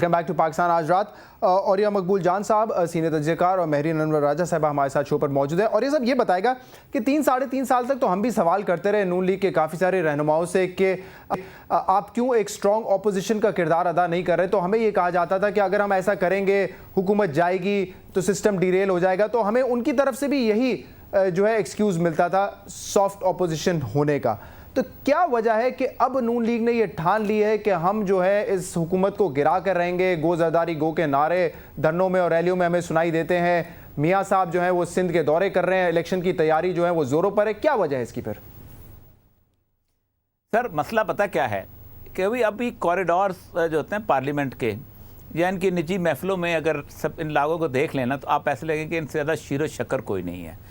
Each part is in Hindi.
वेलकम बैक टू पाकिस्तान आज रात। और यह मकबूल जान साहब सीनियर तजज़ियाकार और महरीन अनवर राजा साहब हमारे साथ शो पर मौजूद है। और ये सब ये बताएगा कि 3-3.5 साल तक तो हम भी सवाल करते रहे नून लीग के काफ़ी सारे रहनुमाओं से कि आप क्यों एक स्ट्रॉन्ग ऑपोजिशन का किरदार अदा नहीं कर रहे। तो हमें ये कहा जाता था कि अगर हम ऐसा करेंगे हुकूमत जाएगी तो सिस्टम डिरेल हो जाएगा। तो हमें उनकी तरफ से भी यही जो है एक्सक्यूज़ मिलता था सॉफ्ट ऑपोजिशन होने का। तो क्या वजह है कि अब नून लीग ने यह ठान ली है कि हम जो है इस हुकूमत को गिरा कर रहेंगे। गो जरदारी गो के नारे धरनों में और रैलियों में हमें सुनाई देते हैं। मियाँ साहब जो हैं वो सिंध के दौरे कर रहे हैं, इलेक्शन की तैयारी जो है वो जोरों पर है। क्या वजह है इसकी? फिर सर मसला पता क्या है कि अभी कॉरिडोर्स जो होते हैं पार्लियामेंट के या इनकी निजी महफिलों में अगर सब इन लोगों को देख लेना तो आप ऐसे लगेंगे कि इनसे ज़्यादा शीरो शक्कर कोई नहीं है।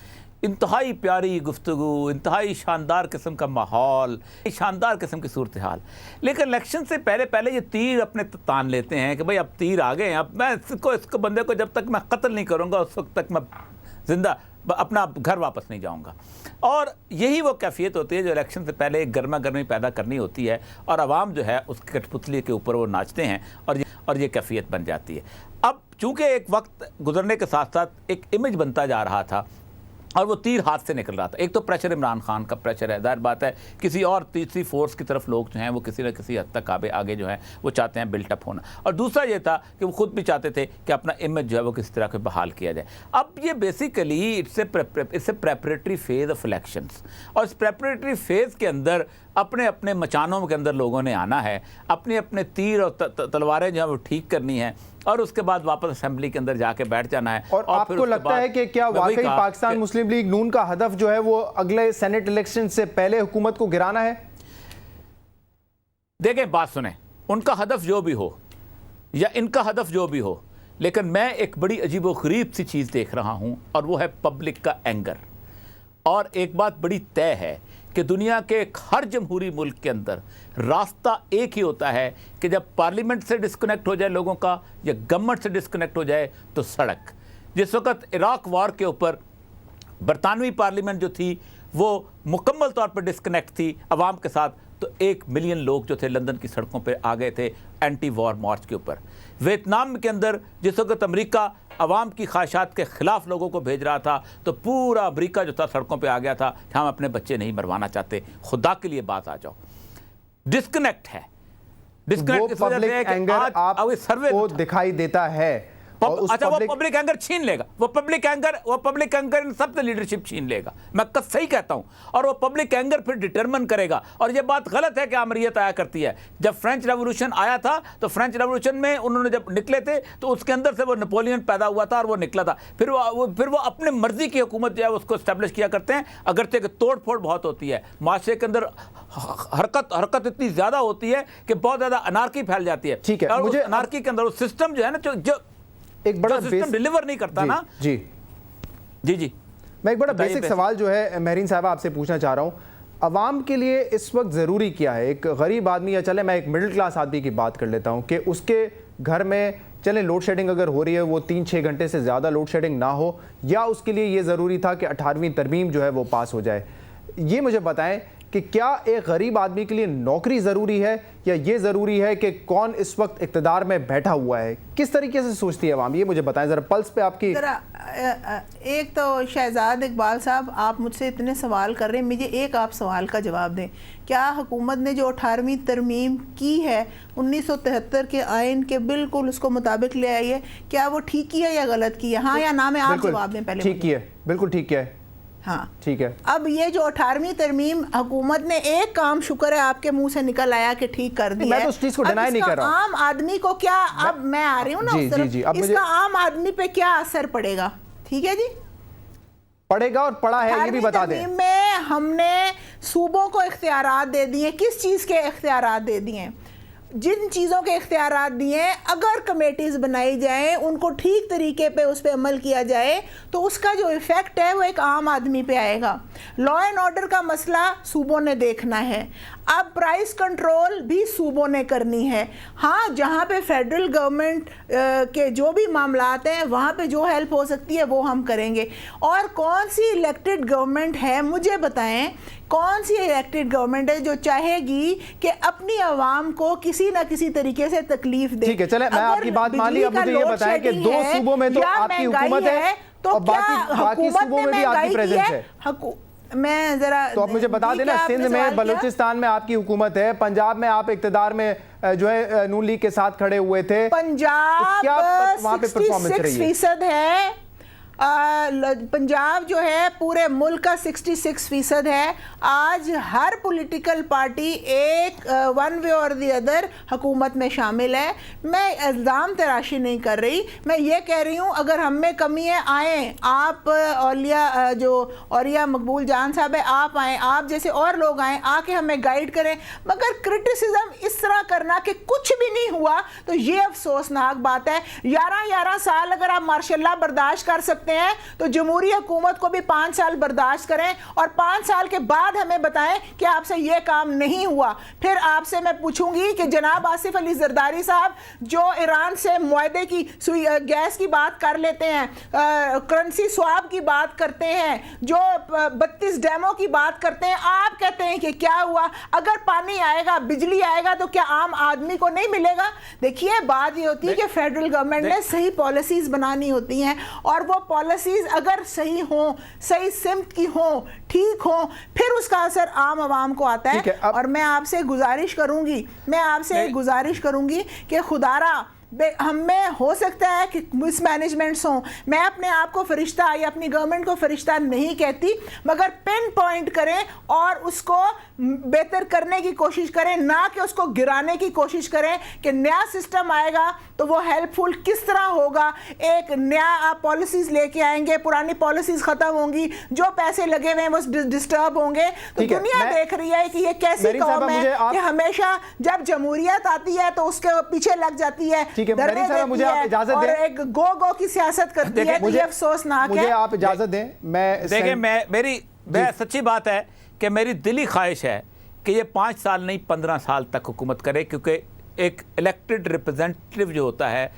इंतहाई प्यारी गुफ्तगू, इंतहाई शानदार किस्म का माहौल, शानदार किस्म की सूरत हाल। लेकिन इलेक्शन से पहले ये तीर अपने तान लेते हैं कि भाई अब तीर आ गए हैं, अब मैं इसको बंदे को जब तक मैं कत्ल नहीं करूँगा उस वक्त तक मैं जिंदा अपना घर वापस नहीं जाऊंगा। और यही वो कैफियत होती है जो इलेक्शन से पहले एक गर्मा गर्मी पैदा करनी होती है और आवाम जो है उसकी कठपुतली के ऊपर वो नाचते हैं और ये कैफियत बन जाती है। अब चूँकि एक वक्त गुजरने के साथ साथ एक इमेज बनता जा रहा था और वो तीर हाथ से निकल रहा था। एक तो प्रेशर इमरान खान का प्रेशर है, जाहिर बात है किसी और तीसरी फोर्स की तरफ लोग जो हैं वो किसी न किसी हद तक आगे जो है वो चाहते हैं बिल्टअप होना। और दूसरा ये था कि वो खुद भी चाहते थे कि अपना इमेज जो है वो किसी तरह के बहाल किया जाए। अब ये basically it's a preparatory phase of elections और इस प्रेपरेटरी फेज़ के अंदर अपने अपने मचानों के अंदर लोगों ने आना है, अपने अपने तीर और तलवारें जो है वो ठीक करनी है और उसके बाद वापस असेंबली के अंदर जाके बैठ जाना है। और आपको लगता है कि क्या वाकई पाकिस्तान मुस्लिम लीग नून का हदफ जो है वो अगले सेनेट इलेक्शन से पहले हुकूमत को गिराना है? देखें, बात सुने, उनका हदफ जो भी हो या इनका हदफ जो भी हो, लेकिन मैं एक बड़ी अजीबोगरीब सी चीज़ देख रहा हूँ और वो है पब्लिक का एंगर। और एक बात बड़ी तय है कि दुनिया के हर जमहूरी मुल्क के अंदर रास्ता एक ही होता है कि जब पार्लियामेंट से डिस्कनेक्ट हो जाए लोगों का या गवर्नमेंट से डिस्कनेक्ट हो जाए तो सड़क। जिस वक्त इराक वार के ऊपर बरतानवी पार्लियामेंट जो थी वो मुकम्मल तौर पर डिस्कनेक्ट थी अवाम के साथ, तो 1 मिलियन लोग जो थे लंदन की सड़कों पर आ गए थे एंटी वॉर मार्च के ऊपर। वियतनाम के अंदर जिस वक्त अमेरिका अवाम की ख्वाहिशात के ख़िलाफ़ लोगों को भेज रहा था तो पूरा अमेरिका जो था सड़कों पे आ गया था कि हम अपने बच्चे नहीं मरवाना चाहते। खुदा के लिए बात आ जाओ, डिस्कनेक्ट है। डिस्कनेक्ट इस वजह से कि आज सर्वे को दिखाई देता है। अच्छा, वो पब्लिक एंगर छीन लेगा, वो पब्लिक एंगर इन सबसे लीडरशिप छीन लेगा, मैं सही कहता हूं। और वो पब्लिक एंगर फिर डिटरमिन करेगा। और ये बात गलत है कि आमरीयत आया करती है। जब फ्रेंच रेवोल्यूशन आया था तो फ्रेंच रेवोल्यूशन में उन्होंने जब निकले थे तो उसके अंदर से वो नेपोलियन पैदा हुआ था और वो निकला था। फिर वो अपने मर्जी की हुकूमत जो है उसको एस्टेब्लिश किया करते हैं, अगरचे कि तोड़ फोड़ बहुत होती है, माशरे के अंदर हरकत इतनी ज्यादा होती है कि बहुत ज्यादा अनार्की फैल जाती है। ठीक है, और मुझे अनार्की के अंदर सिस्टम जो है ना जो एक बड़ा सिस्टम डिलीवर नहीं करता ना। जी जी जी मैं एक बड़ा बेसिक सवाल जो है महरीन साहब आपसे पूछना चाह रहा हूँ, अवाम के लिए इस वक्त ज़रूरी क्या है? एक गरीब आदमी या चले मैं एक मिडिल क्लास आदमी की बात कर लेता हूँ कि उसके घर में चले लोड शेडिंग अगर हो रही है वो 3-6 घंटे से ज़्यादा लोड शेडिंग ना हो, या उसके लिए ये ज़रूरी था कि 18वीं तरमीम जो है वो पास हो जाए। ये मुझे बताएं कि क्या एक गरीब आदमी के लिए नौकरी ज़रूरी है या ये ज़रूरी है कि कौन इस वक्त इक़्तिदार में बैठा हुआ है? किस तरीके से सोचती है आवाम, ये मुझे बताएं ज़रा पल्स पे आपकी। एक तो शहजाद इकबाल साहब, आप मुझसे इतने सवाल कर रहे हैं, मुझे एक आप सवाल का जवाब दें। क्या हुकूमत ने जो 18वीं तरमीम की है 1973 के आइन के बिल्कुल उसको मुताबिक ले आई है, क्या वो ठीक की है या गलत की है? हाँ या ना में आप जवाब दें पहले। ठीक किया, बिल्कुल ठीक किया है। हाँ ठीक है। अब ये जो 18वीं तरमीम हुकूमत ने एक काम, शुक्र है आपके मुंह से निकल आया कि ठीक कर दिया। मैं तो उस चीज को डिनाई नहीं कर रहा। आम आदमी को क्या, अब मैं आ रही हूँ ना उस तरफ, इसका आम आदमी पे क्या असर पड़ेगा? ठीक है जी, पड़ेगा और पड़ा है, ये भी बता दें। में हमने सूबों को इख्तियारात दे दिए। किस चीज़ के इख्तियारात दे दिए? जिन चीज़ों के इख्तियारात दिए, अगर कमेटीज़ बनाई जाएं, उनको ठीक तरीके पे उस पर अमल किया जाए तो उसका जो इफ़ेक्ट है वो एक आम आदमी पे आएगा। लॉ एंड ऑर्डर का मसला सूबों ने देखना है। अब प्राइस कंट्रोल भी सूबों ने करनी है। हाँ, जहाँ पे फेडरल गवर्नमेंट के जो भी मामलात हैं वहाँ पे जो हेल्प हो सकती है वो हम करेंगे। और कौन सी इलेक्टेड गवर्नमेंट है, मुझे बताएं, कौन सी इलेक्टेड गवर्नमेंट है जो चाहेगी कि अपनी आवाम को किसी ना किसी तरीके से तकलीफ दे? ठीक है, चले मैं आपकी बात मान ली। अब मुझे ये बताएं कि 2 सूबों में तो आपकी हुकूमत है तो और बाकी सूबों में भी आपकी प्रेजेंस है। मैं जरा तो आप मुझे बता देना, सिंध में, बलूचिस्तान में आपकी हुकूमत है, पंजाब में आप इक्तदार में जो है नून लीग के साथ खड़े हुए थे। पंजाब क्या वहां पे परफॉर्मेंस रही है? 66% है। पंजाब जो है पूरे मुल्क का 66% है। आज हर पॉलिटिकल पार्टी एक वन वे और दी अदर हुकूमत में शामिल है। मैं इल्ज़ाम तराशी नहीं कर रही, मैं ये कह रही हूँ अगर हम में कमी है आए आप, औलिया जो औरिया मकबूल जान साहब है, आप आए, आप जैसे और लोग आए, आके हमें गाइड करें। मगर क्रिटिसिज्म इस तरह करना कि कुछ भी नहीं हुआ तो ये अफसोसनाक बात है। 11 साल अगर आप मार्शल्लाह बर्दाश्त कर सकते हैं तो जमहूरी हुकूमत को भी 5 साल बर्दाश्त करें और 5 साल के बाद हमें बताएं कि आपसे यह काम नहीं हुआ। फिर आपसे मैं पूछूंगी कि जनाब आसिफ अली जरदारी साहब जो ईरान से मुआहदे की गैस की बात कर लेते हैं, करेंसी स्वाब की बात करते हैं, जो 32 डैमों की बात करते हैं, आप कहते हैं कि क्या हुआ? अगर पानी आएगा, बिजली आएगा तो क्या आम आदमी को नहीं मिलेगा? देखिए, बात ये होती है कि फेडरल गवर्नमेंट ने सही पॉलिसीज बनानी होती हैं और वो पॉलिसीज अगर सही हों, सही सिमत की हों, ठीक हों, फिर उसका असर आम आवाम को आता है। और मैं आपसे गुजारिश करूंगी कि खुदारा हमें हो सकता है कि मिसमैनेजमेंट्स हों, मैं अपने आप को फरिश्ता या अपनी गवर्नमेंट को फरिश्ता नहीं कहती, मगर पिन पॉइंट करें और उसको बेहतर करने की कोशिश करें, ना कि उसको गिराने की कोशिश करें कि नया सिस्टम आएगा तो वो हेल्पफुल किस तरह होगा। एक नया आप पॉलिसीज लेके आएंगे, पुरानी पॉलिसीज खत्म होंगी, जो पैसे लगे हुए हैं वो डिस्टर्ब होंगे। तो दुनिया देख रही है कि ये कैसी कौम है कि हमेशा जब जमहूरियत आती है तो उसके पीछे लग जाती है, मुझे आप इजाजत दें, और एक गो की सियासत करती है। मुझे अफसोसनाक है। मुझे आप इजाजत दें, मैं देखिए, मैं सच्ची बात है कि मेरी दिली ख्वाहिश है कि ये 5 साल नहीं 15 साल तक हुकूमत करे, क्योंकि एक इलेक्टेड रिप्रेजेंटेटिव जो होता है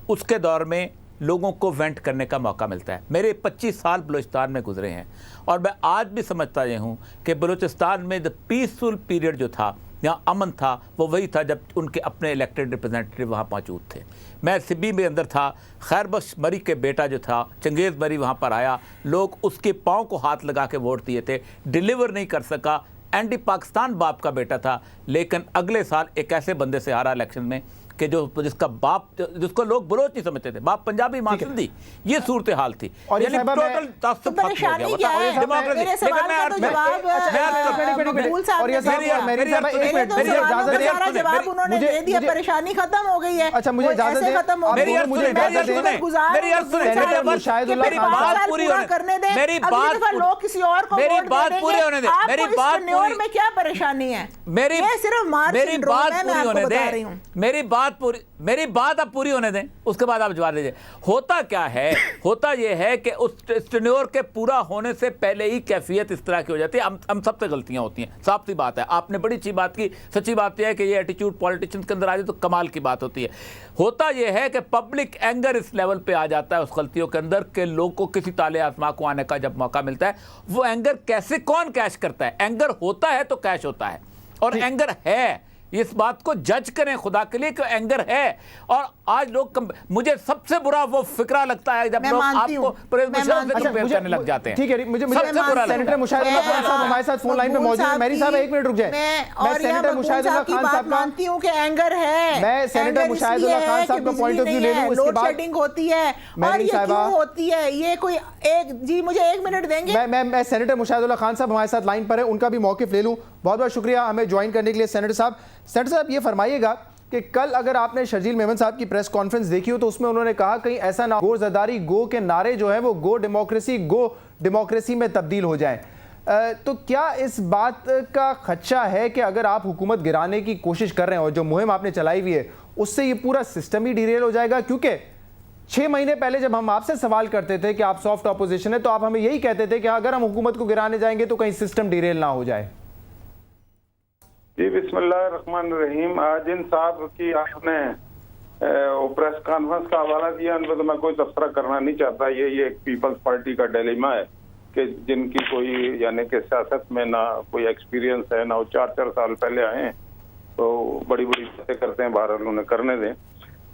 उसके दौर में लोगों को वेंट करने का मौका मिलता है। मेरे 25 साल बलूचिस्तान में गुजरे हैं और मैं आज भी समझता ये हूँ कि बलूचिस्तान में द पीसफुल पीरियड जो था, यहाँ अमन था, वो वही था जब उनके अपने इलेक्टेड रिप्रेजेंटेटिव वहाँ मौजूद थे। मैं सिब्बी में अंदर था, खैरबख्श मरी के बेटा जो था चंगेज़ मरी वहाँ पर आया, लोग उसके पाँव को हाथ लगा के वोट दिए थे, डिलीवर नहीं कर सका, एंटी पाकिस्तान बाप का बेटा था, लेकिन अगले साल एक ऐसे बंदे से हारा इलेक्शन में कि जिसका बाप, जिसको लोग बलोच नहीं समझते थे, बाप पंजाबी मां सिंधी, ये सूरत हाल थी। और यानी टोटल तासुब खत्म हो गया। परेशानी खत्म हो गई है। अच्छा, मुझे इजाजत दें, मेरी बात पूरी होने दे, मेरी बात में क्या परेशानी है? मेरी बात आप पूरी होने दें, उसके बाद आप जवाब दीजिए। होता क्या है? होता यह है कि उस टेन्योर के पूरा होने से पहले ही कैफियत इस तरह की हो जाती है। हम सबसे गलतियां होती हैं, साफ सी बात है। आपने बड़ी अच्छी बात की, सच्ची बात यह है कि ये एटीट्यूड पॉलिटिशियंस के अंदर आ जाए तो कमाल की बात होती है। होता यह है कि पब्लिक एंगर इस लेवल पे आ जाता है उस गलतियों के अंदर कि लोग को किसी ताले आसमां को आने का जब मौका मिलता है, वो एंगर कैसे कौन कैश करता है? एंगर होता है तो कैश होता है, और एंगर है, इस बात को जज करें खुदा के लिए कि एंगर है। और आज लोग मुझे सबसे बुरा वो फिक्रा लगता है जब लोग आपको कंपेयर करने लग जाते हैं। ठीक है, मुझे सेनेटर मुशाहिदुल्लाह खान साहब हमारे साथ फोन लाइन पे मौजूद हैं। मेरी साहब 1 मिनट रुक जाए। मैं सेनेटर मुशाहिदुल्लाह खान साहब मानती हूं कि एंगर है, मैं सेनेटर मुशाहिदुल्लाह खान साहब का पॉइंट ऑफ व्यू ले लूं, उसके बाद लोड होती है और ये क्यों होती है, ये कोई एक जी मुझे 1 मिनट देंगे? मैं सेनेटर मुशाहिदुल्लाह खान साहब हमारे साथ लाइन पर है, उनका भी मौक़िफ़ ले लूं। बहुत बहुत शुक्रिया हमें ज्वाइन करने के लिए सेनेटर साहब। सेनेटर साहब, ये फरमाइएगा कि कल अगर आपने शर्जील मेमन साहब की प्रेस कॉन्फ्रेंस देखी हो तो उसमें उन्होंने कहा कहीं ऐसा ना गो ज़रदारी गो के नारे जो है वो गो डेमोक्रेसी में तब्दील हो जाए, तो क्या इस बात का खदशा है कि अगर आप हुकूमत गिराने की कोशिश कर रहे हैं और जो मुहिम आपने चलाई हुई है उससे ये पूरा सिस्टम ही डिरेल हो जाएगा? क्योंकि 6 महीने पहले जब हम आपसे सवाल करते थे कि आप सॉफ्ट ऑपोजिशन है तो आप हमें यही कहते थे कि अगर हम हुकूमत को गिराने जाएंगे तो कहीं सिस्टम डिरेल ना हो जाए। जी बिस्मिल्लाहिर्रहमानिर्रहीम। आज इन साहब की आपने प्रेस कॉन्फ्रेंस का हवाला दिया, उन पर तो मैं कोई तबसरा करना नहीं चाहता। ये एक पीपल्स पार्टी का डिलेमा है कि जिनकी कोई यानी कि सियासत में ना कोई एक्सपीरियंस है, ना वो 4-4 साल पहले आए हैं, तो बड़ी बड़ी बातें करते हैं। बहरहाल उन्हें करने दें।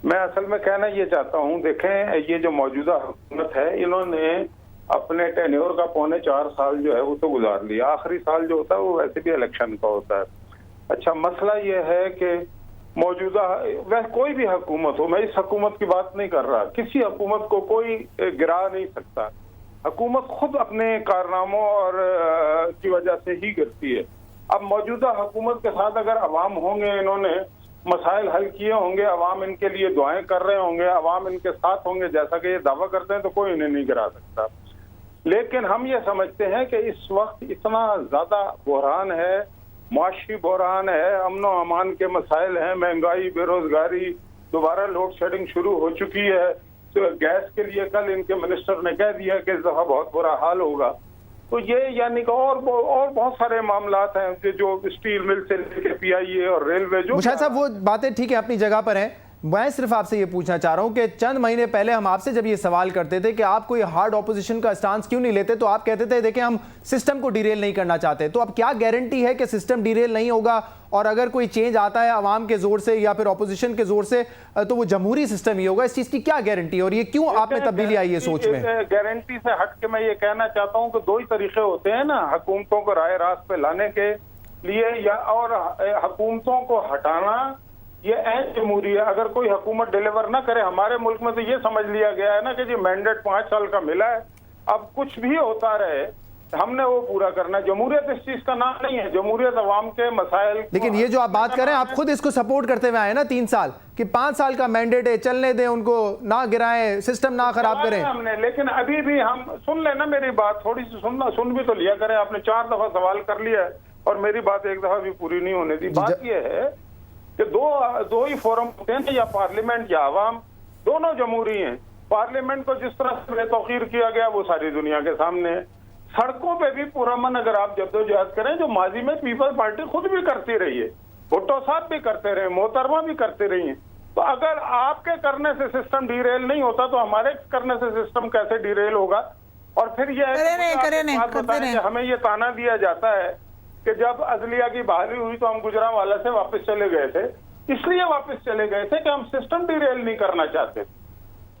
मैं असल में कहना ये चाहता हूँ, देखें ये जो मौजूदा हुकूमत है, इन्होंने अपने टेन्योर का 4.25 साल जो है वो तो गुजार लिया। आखिरी साल जो होता है वो वैसे भी इलेक्शन का होता है। अच्छा, मसला ये है कि मौजूदा वैसे कोई भी हुकूमत हो, मैं इस हुकूमत की बात नहीं कर रहा, किसी हुकूमत को कोई गिरा नहीं सकता। हुकूमत खुद अपने कारनामों और की वजह से ही गिरती है। अब मौजूदा हुकूमत के साथ अगर अवाम होंगे, इन्होंने मसाइल हल किए होंगे, अवाम इनके लिए दुआएं कर रहे होंगे, अवाम इनके साथ होंगे जैसा कि ये दावा करते हैं, तो कोई इन्हें नहीं गिरा सकता। लेकिन हम ये समझते हैं कि इस वक्त इतना ज्यादा बहरान है, मुआशी बहरान है, अमन व अमान के मसाइल हैं, महंगाई, बेरोजगारी, दोबारा लोड शेडिंग शुरू हो चुकी है। तो गैस के लिए कल इनके मिनिस्टर ने कह दिया कि इस दफा बहुत बुरा हाल होगा। तो ये यानी कि और बहुत सारे मामलात हैं कि जो स्टील मिल से लेके पीआईए और रेलवे जो मुशाहिद साहब, वो बातें ठीक है, अपनी जगह पर हैं। मैं सिर्फ आपसे ये पूछना चाह रहा हूं कि चंद महीने पहले हम आपसे जब ये सवाल करते थे कि आप कोई हार्ड ऑपोजिशन का स्टांस क्यों नहीं लेते, तो आप कहते थे देखें हम सिस्टम को डिरेल नहीं करना चाहते। तो अब क्या गारंटी है कि सिस्टम डिरेल नहीं होगा, और अगर कोई चेंज आता है अवाम के जोर से या फिर ऑपोजिशन के जोर से, तो वो जमहूरी सिस्टम ही होगा? इस चीज की क्या गारंटी है और ये क्यों आप में तब्दीली आई है सोच में? गारंटी से हट के मैं ये कहना चाहता हूँ कि दो ही तरीके होते हैं ना हुकूमतों को राय रास्त पे लाने के लिए, या और हुकूमतों को हटाना, ये ऐन जमहूरी है। अगर कोई हुकूमत डिलीवर ना करे, हमारे मुल्क में तो ये समझ लिया गया है ना कि जी मैंडेट 5 साल का मिला है, अब कुछ भी होता रहे हमने वो पूरा करना। जमहूरियत इस चीज का नाम नहीं है। जमहूरियत अवाम के मसाइल। लेकिन ये जो आप बात कर रहे हैं, आप खुद इसको सपोर्ट करते हुए आए ना 3 साल, कि 5 साल का मैंडेट है, चलने दें उनको, ना गिराएं, सिस्टम ना खराब करें हमने। लेकिन अभी भी हम सुन लेना मेरी बात, थोड़ी सी सुन भी तो लिया करें। आपने 4 दफा सवाल कर लिया है और मेरी बात एक दफा भी पूरी नहीं होने दी। बात यह है कि दो ही फोरम होते हैं, या पार्लियामेंट या आवाम, दोनों जमहूरी हैं। पार्लियामेंट को जिस तरह से बेतौकीर किया गया वो सारी दुनिया के सामने है। सड़कों पे भी पुरअमन अगर आप जद्दोजहद करें, जो माजी में पीपल्स पार्टी खुद भी करती रही है, भुट्टो साहब भी करते रहे, मोहतरमा भी करते रही है, तो अगर आपके करने से सिस्टम डिरेल नहीं होता तो हमारे करने से सिस्टम कैसे डिरेल होगा? और फिर यह हमें ये ताना दिया जाता है कि जब अदलिया की बहाली हुई तो हम गुजरांवाला से वापस चले गए थे। इसलिए वापस चले गए थे कि हम सिस्टम डिरेल नहीं करना चाहते।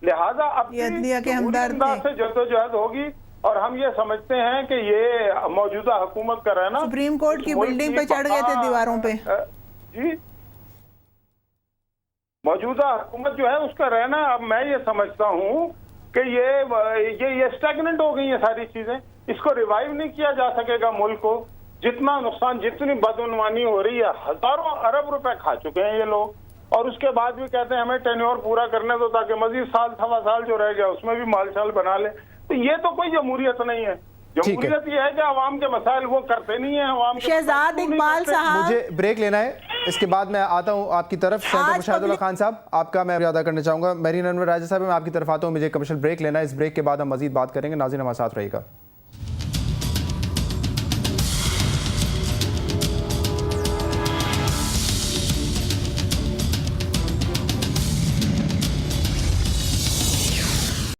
लिहाजा अब से जद्दोजहद होगी, और हम ये समझते हैं कि ये मौजूदा हुकूमत का रहना, सुप्रीम कोर्ट की बिल्डिंग पे चढ़ गए थे, दीवारों पे। जी, मौजूदा हुकूमत जो है उसका रहना, अब मैं ये समझता हूँ कि ये स्टैग्नेंट हो गई है सारी चीजें। इसको रिवाइव नहीं किया जा सकेगा। मुल्क को जितना नुकसान, जितनी बदउनवानी हो रही है, हजारों अरब रुपए खा चुके हैं ये लोग, और उसके बाद भी कहते हैं हमें टेन्योर पूरा करने दो ताकि मजीद साल सवा साल जो रह गया उसमें भी मालशाल बना ले। तो ये तो कोई जमहूरियत नहीं है। जमहूरियत ये है कि अवाम के मसाइल वो करते नहीं है। अवाम शहजाद इकबाल साहब, मुझे ब्रेक लेना है, इसके बाद मैं आता हूँ आपकी तरफ। सेनेटर मुशाहिदुल्लाह खान साहब, आपका मैं अदा करना चाहूंगा। मेहरीन अनवर राजा साहब, मैं आपकी तरफ आता हूँ, मुझे कमर्शियल ब्रेक लेना है। इस ब्रेक के बाद हम मजीद बात करेंगे। नाज़रीन हमारे साथ रहिएगा।